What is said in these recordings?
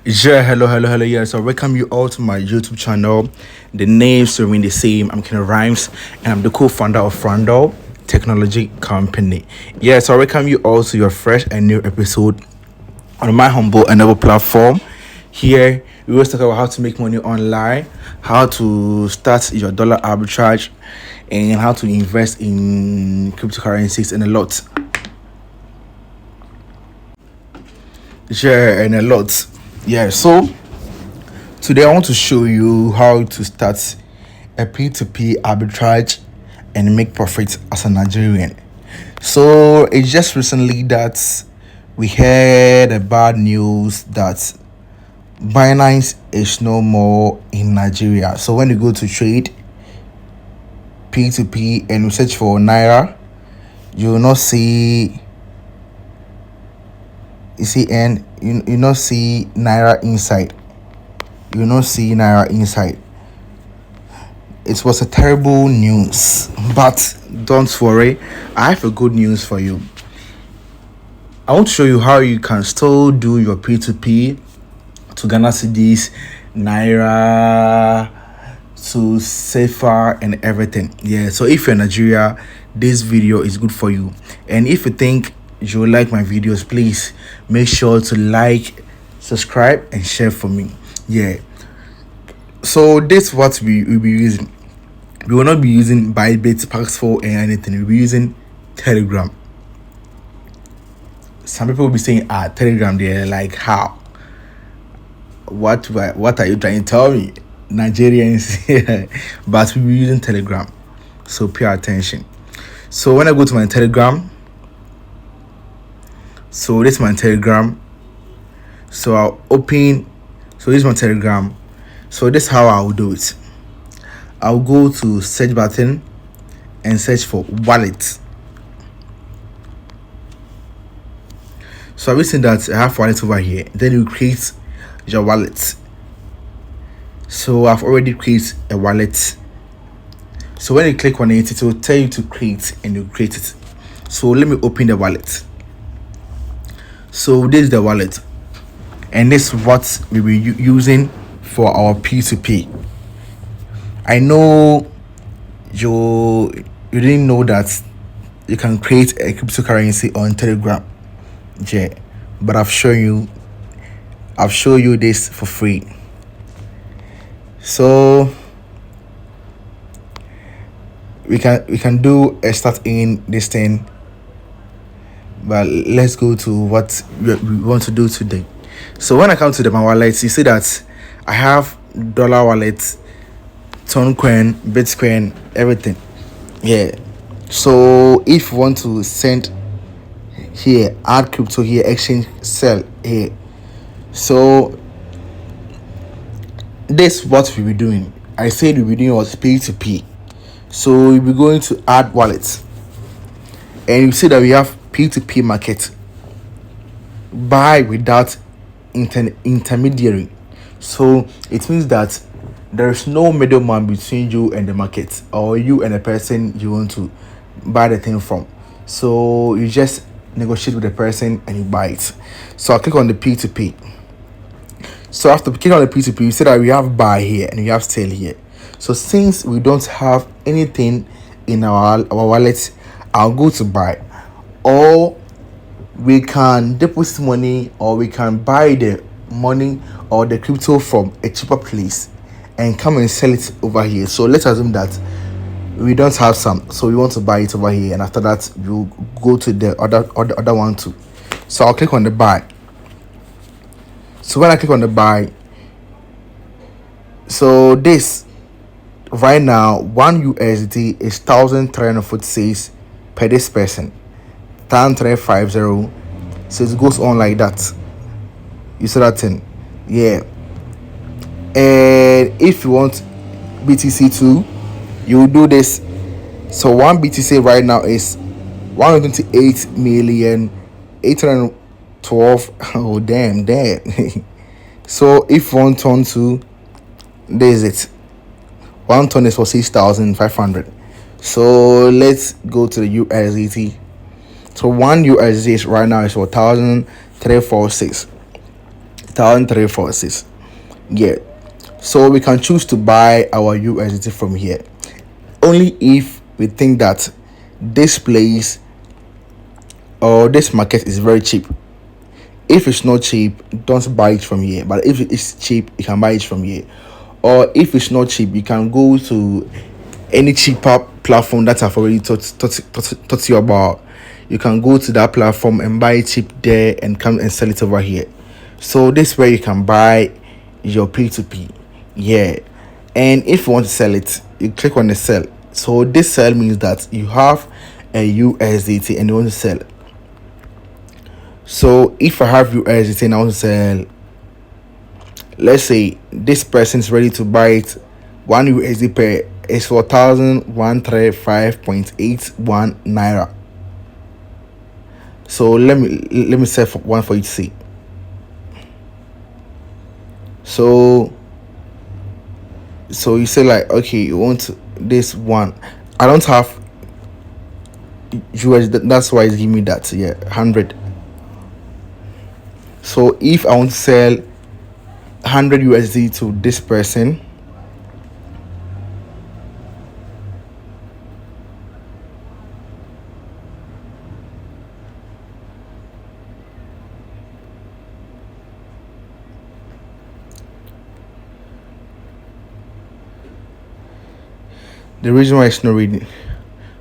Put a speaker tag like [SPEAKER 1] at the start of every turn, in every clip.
[SPEAKER 1] Yeah, hello. Yeah, so welcome you all to my YouTube channel. The names remain the same. I'm Ken Rhymes, and I'm the co-founder of Frandal Technology Company. Yeah, so I welcome you all to your fresh and new episode on my humble and noble platform. Here, we always talk about how to make money online, how to start your dollar arbitrage, and how to invest in cryptocurrencies and a lot. Yeah, and a lot. Yeah, so today I want to show you how to start a P2p arbitrage and make profit as a Nigerian. So it's just recently that we heard a bad news that Binance is no more in Nigeria. So when you go to trade P2p and you search for Naira, you will not see you not see Naira inside. You will not see Naira inside. It was a terrible news, but don't worry, I have a good news for you. I want to show you how you can still do your P2P to Ghana cedis, Naira, to safer and everything. Yeah, so if you're in Nigeria, this video is good for you. And if you think you like my videos, please make sure to like, subscribe, and share for me. Yeah. So this is what we will be using. We will not be using Bybit, Paxful, and anything. We'll be using Telegram. Some people will be saying, Telegram, they're like, how? What are you trying to tell me? Nigerians. But we'll be using Telegram. So pay attention. So when I go to my Telegram, so this is my Telegram. So I'll open, so this is my Telegram. So this is how I'll do it. I'll go to search button and search for wallet. So I've seen that I have wallet over here. Then you create your wallet. So I've already created a wallet. So when you click on it, it will tell you to create, and you create it. So let me open the wallet. So this is the wallet, and this is what we will be using for our P2P. I know you didn't know that you can create a cryptocurrency on Telegram. Yeah, but I've shown you this for free. So we can do a start in this thing, but let's go to what we want to do today. So when I come to my wallet, you see that I have dollar wallet, Toncoin, Bitcoin, everything. Yeah. So if you want to send here, add crypto here, exchange, sell here. So this is what we'll be doing. I said we'll be doing what P2P. So we'll be going to add wallets, and you see that we have P2P market, buy without intermediary. So it means that there is no middleman between you and the market, or you and the person you want to buy the thing from. So you just negotiate with the person and you buy it. So I'll click on the P2P. So after clicking on the P2P, you see that we have buy here and we have sell here. So since we don't have anything in our wallet, I'll go to buy. Or we can deposit money, or we can buy the money or the crypto from a cheaper place and come and sell it over here. So let's assume that we don't have some, so we want to buy it over here, and after that we'll go to the other one too. So I'll click on the buy. So when I click on the buy, so this right now 1 USDT is 1,346 per this person, 1,350. So it goes on like that. You see that thing? Yeah. And if you want BTC too, you will do this. So one BTC right now is 128,812. Oh damn. So if 1 ton to, there's it. 1 ton is for 6,500. So let's go to the USDT. So 1 USDT right now is for 1,346. 1346. Yeah, so we can choose to buy our USDT from here only if we think that this place or this market is very cheap. If it's not cheap, don't buy it from here, but if it's cheap, you can buy it from here. Or if it's not cheap, you can go to any cheaper platform that I've already taught you about. You can go to that platform and buy it cheap there and come and sell it over here. So this way you can buy your P2p. Yeah, and if you want to sell it, you click on the sell. So this sell means that you have a USDT and you want to sell. So if I have USDT and I want to sell, let's say this person is ready to buy it, 1 USD per is 4,135.81 naira. So let me set for one for you to see. So you say like, okay, you want this one. I don't have US, that's why it's giving me that. Yeah, 100. So if I want to sell 100 USD to this person, the reason why it's not reading,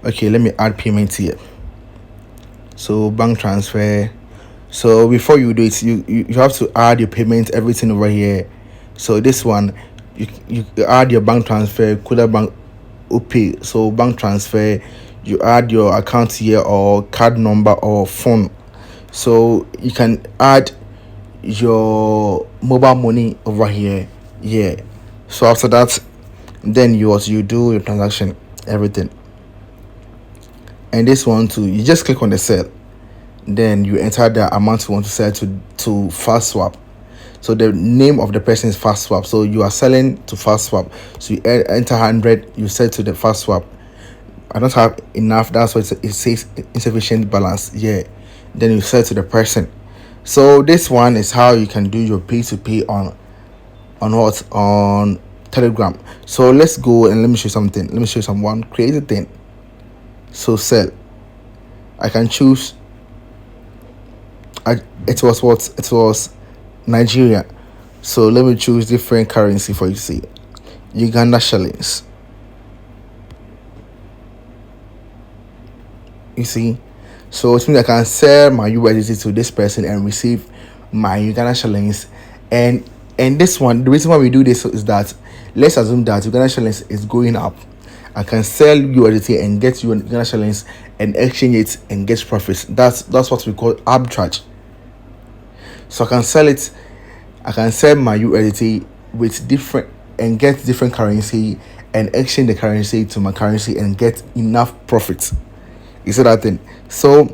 [SPEAKER 1] okay, let me add payment here. So bank transfer. So before you do it, you have to add your payment, everything over here. So this one, you add your bank transfer, Kuda bank OP. So bank transfer, you add your account here or card number or phone. So you can add your mobile money over here. Yeah. So after that, then you do your transaction, everything. And this one too, you just click on the sell. Then you enter the amount you want to sell to fast swap. So the name of the person is fast swap. So you are selling to fast swap. So you enter 100, you sell to the fast swap. I don't have enough, that's why it says insufficient balance. Yeah, then you sell to the person. So this one is how you can do your P2P on Telegram. So let's go and let me show you something. Let me show you someone create a thing. So sell, I can choose. It was Nigeria. So let me choose different currency for you to see. Uganda shillings. You see, so it means I can sell my USDT to this person and receive my Uganda shillings. And this one, the reason why we do this is that let's assume that Uganda shillings is going up. I can sell USDT and get Uganda shillings and exchange it and get profits. That's what we call arbitrage. So I can sell it. I can sell my USDT with different and get different currency and exchange the currency to my currency and get enough profit. You see that thing? So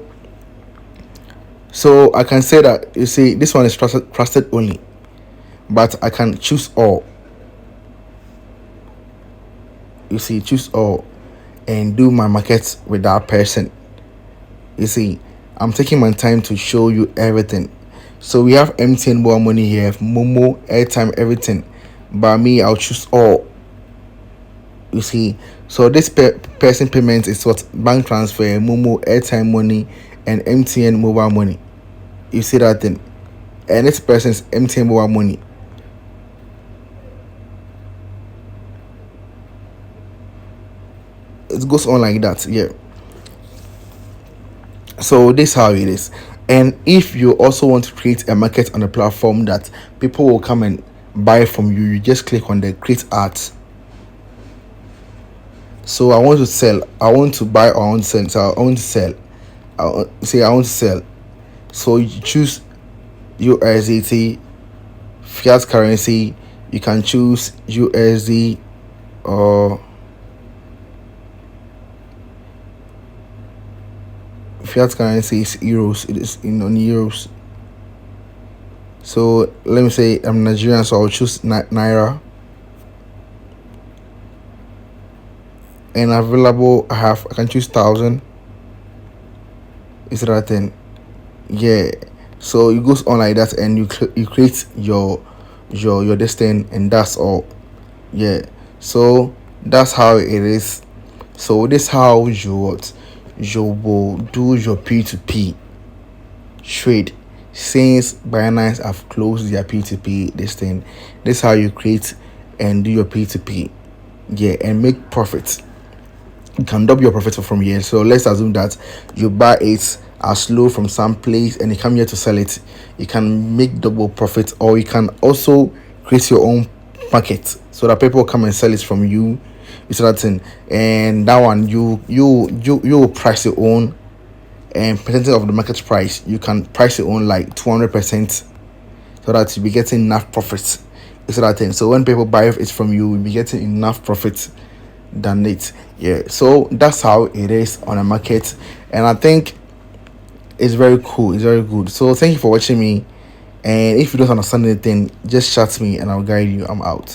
[SPEAKER 1] I can say that, you see, this one is trusted only, but I can choose all. You see, choose all and do my markets with that person. You see, I'm taking my time to show you everything. So we have MTN mobile money here, Momo, airtime, everything. But me, I'll choose all. You see, so this person payment is what bank transfer, Momo, airtime money, and MTN mobile money. You see that thing? And this person's MTN mobile money. It goes on like that. Yeah. So this is how it is. And if you also want to create a market on a platform that people will come and buy from you, you just click on the create ads. So I want to sell, I want to buy, or I want to sell. So I want to sell. I want to sell. So you choose USDT, fiat currency. You can choose USD or fiat currency is euros. It is in euros. So let me say I'm Nigerian, so I'll choose naira. And available, I can choose 1,000. Is that thing? Yeah. So it goes on like that, and you create your this thing, and that's all. Yeah, so that's how it is. So this how you will do your P2P trade since Binance have closed their P2P this thing. This is how you create and do your P2P, yeah, and make profits. You can double your profit from here. So let's assume that you buy it as low from some place and you come here to sell it. You can make double profit, or you can also create your own market so that people come and sell it from you. It's that thing, and that one you price your own, and percentage of the market price you can price your own like 200%, so that you be getting enough profits. It's that thing. So when people buy it from you, you'll be getting enough profit than it. Yeah, so that's how it is on the market, and I think it's very cool, it's very good. So thank you for watching me, and if you don't understand anything, just chat me and I'll guide you. I'm out.